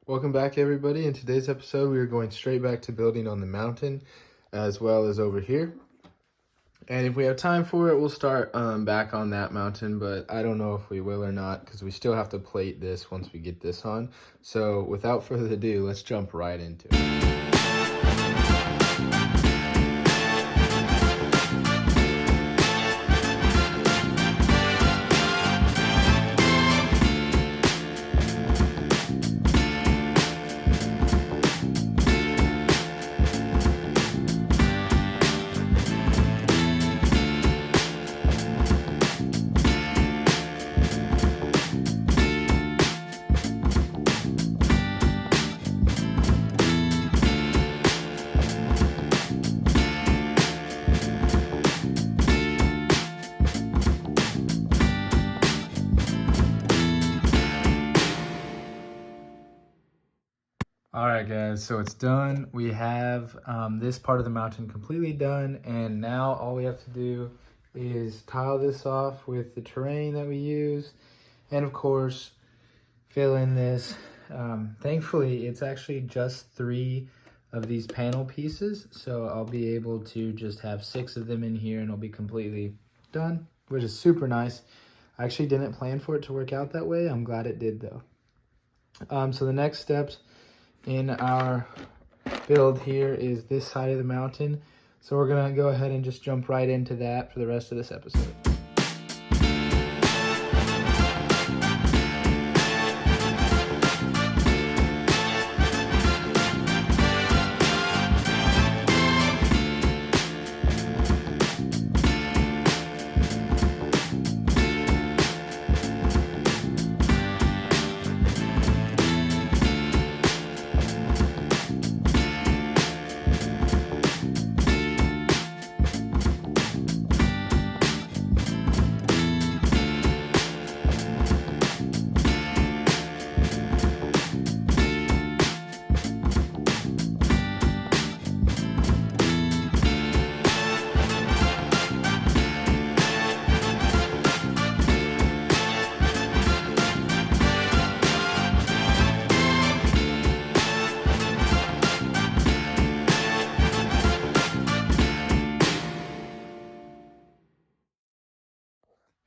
Welcome back, everybody. In today's episode, we are going straight back to building on the mountain as well as over here. And if we have time for it, we'll start back on that mountain, but I don't know if we will or not because we still have to plate this once we get this on. So without further ado, let's jump right into it. All right, guys, so it's done. We have this part of the mountain completely done, and now all we have to do is tile this off with the terrain that we use, and of course, fill in this. Thankfully, it's actually just 3 of these panel pieces, so I'll be able to just have 6 of them in here, and it'll be completely done, which is super nice. I actually didn't plan for it to work out that way. I'm glad it did, though. So the next steps in our build here is this side of the mountain. So we're gonna go ahead and just jump right into that for the rest of this episode.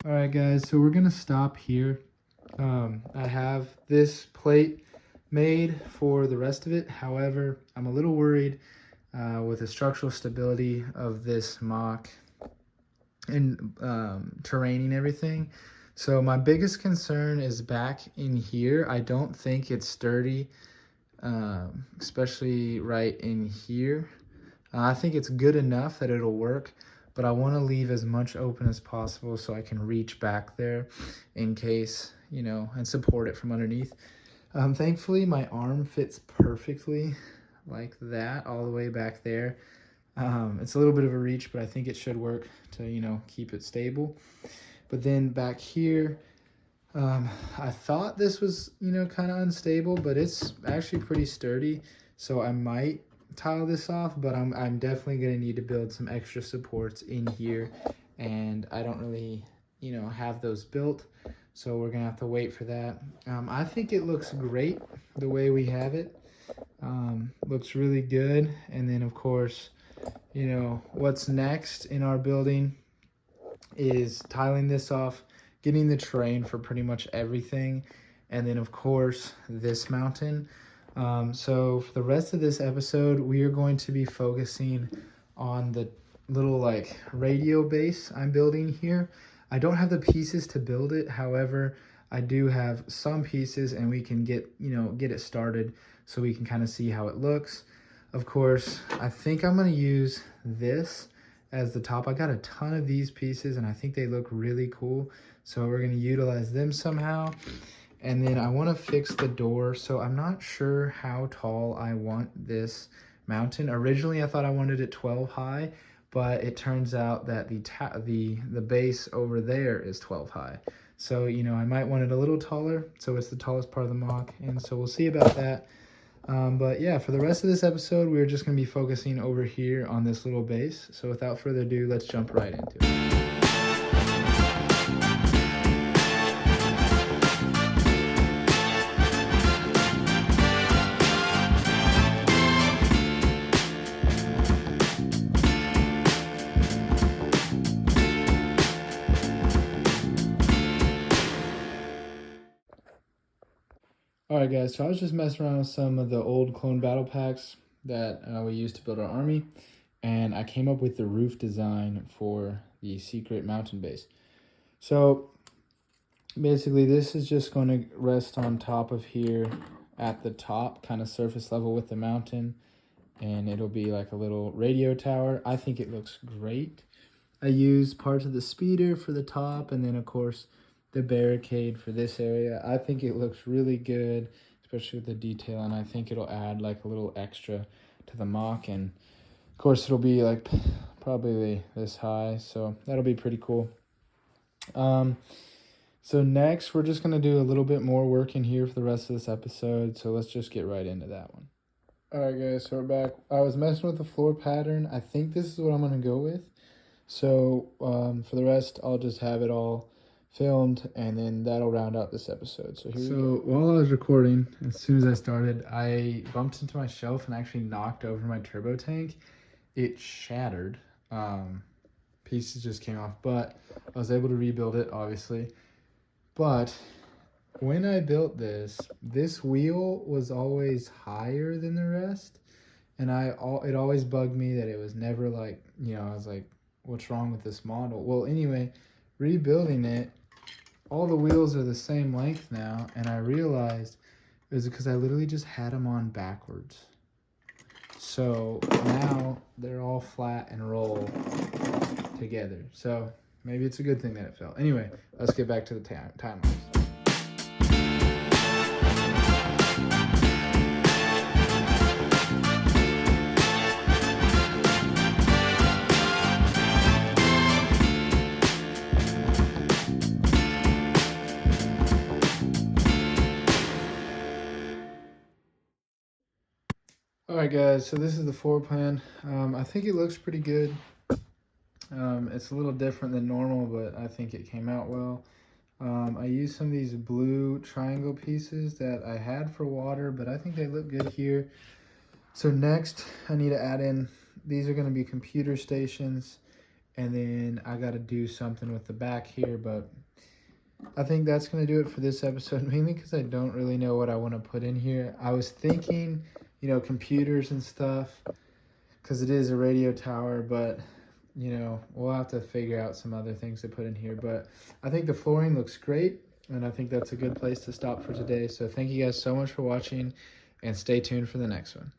All right, guys, so we're gonna stop here. I have this plate made for the rest of it. However, I'm a little worried with the structural stability of this mock and terraining everything. So my biggest concern is back in here. I don't think it's sturdy, especially right in here. I think it's good enough that it'll work, but I want to leave as much open as possible so I can reach back there in case, you know, and support it from underneath. Thankfully, my arm fits perfectly like that all the way back there. It's a little bit of a reach, but I think it should work to, you know, keep it stable. But then back here, I thought this was, you know, kind of unstable, but it's actually pretty sturdy. So I might tile this off, but I'm definitely going to need to build some extra supports in here, and I don't really, you know, have those built, so we're gonna have to wait for that. I think it looks great the way we have it. Looks really good. And then of course, you know, what's next in our building is tiling this off, getting the terrain for pretty much everything, and then of course this mountain. So for the rest of this episode, we are going to be focusing on the little like radio base I'm building here. I don't have the pieces to build it. However, I do have some pieces, and we can get it started so we can kind of see how it looks. Of course, I think I'm going to use this as the top. I got a ton of these pieces, and I think they look really cool. So we're going to utilize them somehow. And then I want to fix the door, so I'm not sure how tall I want this mountain. Originally, I thought I wanted it 12 high, but it turns out that the base over there is 12 high. So, you know, I might want it a little taller, so it's the tallest part of the mock, and so we'll see about that. But yeah, for the rest of this episode, we're just going to be focusing over here on this little base. So without further ado, let's jump right into it. Alright guys, so I was just messing around with some of the old clone battle packs that we used to build our army, and I came up with the roof design for the secret mountain base. So basically this is just going to rest on top of here at the top, kind of surface level with the mountain, and it'll be like a little radio tower. I think it looks great. I used parts of the speeder for the top, and then of course the barricade for this area. I think it looks really good, especially with the detail, and I think it'll add like a little extra to the mock, and of course it'll be like probably this high, so that'll be pretty cool. So next we're just gonna do a little bit more work in here for the rest of this episode, so let's just get right into that one. Alright guys, so we're back. I was messing with the floor pattern. I think this is what I'm gonna go with. So for the rest, I'll just have it all filmed, and then that'll round out this episode. So here we go. While I was recording, as soon as I started, I bumped into my shelf and actually knocked over my turbo tank. It shattered. Pieces just came off, but I was able to rebuild it, obviously. But when I built this wheel was always higher than the rest, and it always bugged me that it was never like, I was like, what's wrong with this model? Well, anyway, rebuilding it, all the wheels are the same length now, and I realized it was because I literally just had them on backwards. So now they're all flat and roll together. So maybe it's a good thing that it fell. Anyway, let's get back to the timelines. Alright guys, so this is the floor plan. I think it looks pretty good. It's a little different than normal, but I think it came out well. I used some of these blue triangle pieces that I had for water, but I think they look good here. So next, I need to add in, these are going to be computer stations, and then I got to do something with the back here, but I think that's going to do it for this episode, mainly because I don't really know what I want to put in here. I was thinking, computers and stuff, because it is a radio tower, but, we'll have to figure out some other things to put in here. But I think the flooring looks great, and I think that's a good place to stop for today. So thank you guys so much for watching, and stay tuned for the next one.